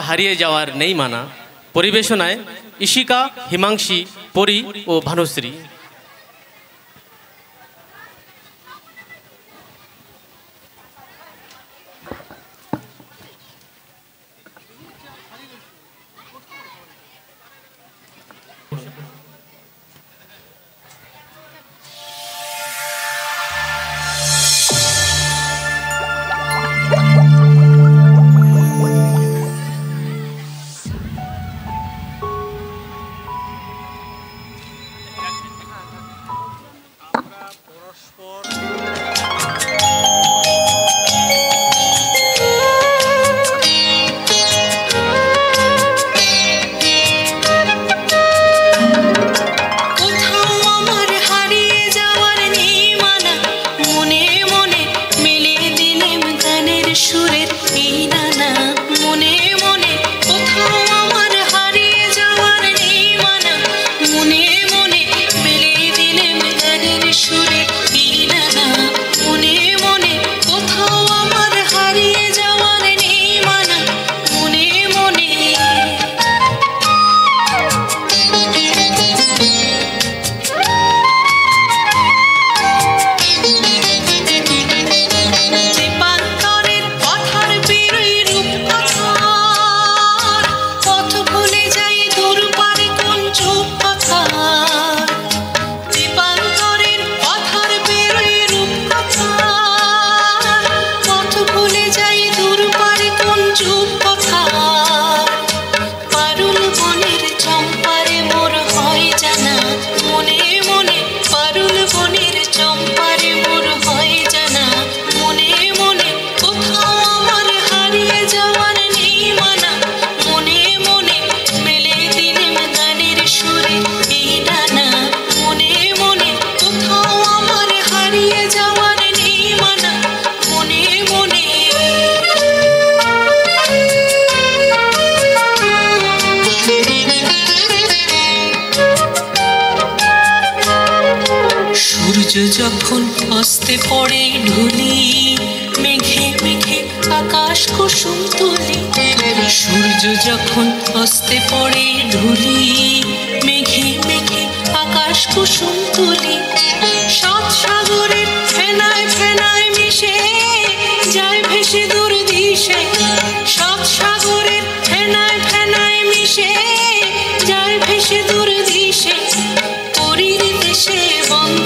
হারিয়ে যাওয়ার নেই মানা। পরিবেশনায় ইশিকা, হিমাংশী, পরি ও ভানুশ্রী। যখন হস্তে পড়ে ঢুলি, মেঘে মেঘে আকাশ কুসুম তুলি। সূর্য যখন হস্তে পড়ে ঢুলি, মেঘে মেঘে আকাশ কুসুম তুলি। সাত সাগরের ফেনায় ফেনায় মিশে যায় ভেসে দূর দিশে। সাত সাগরের ফেনায় ফেনায় মিশে যায় ভেসে দূর দিশে। পরীর দেশে বন্ধ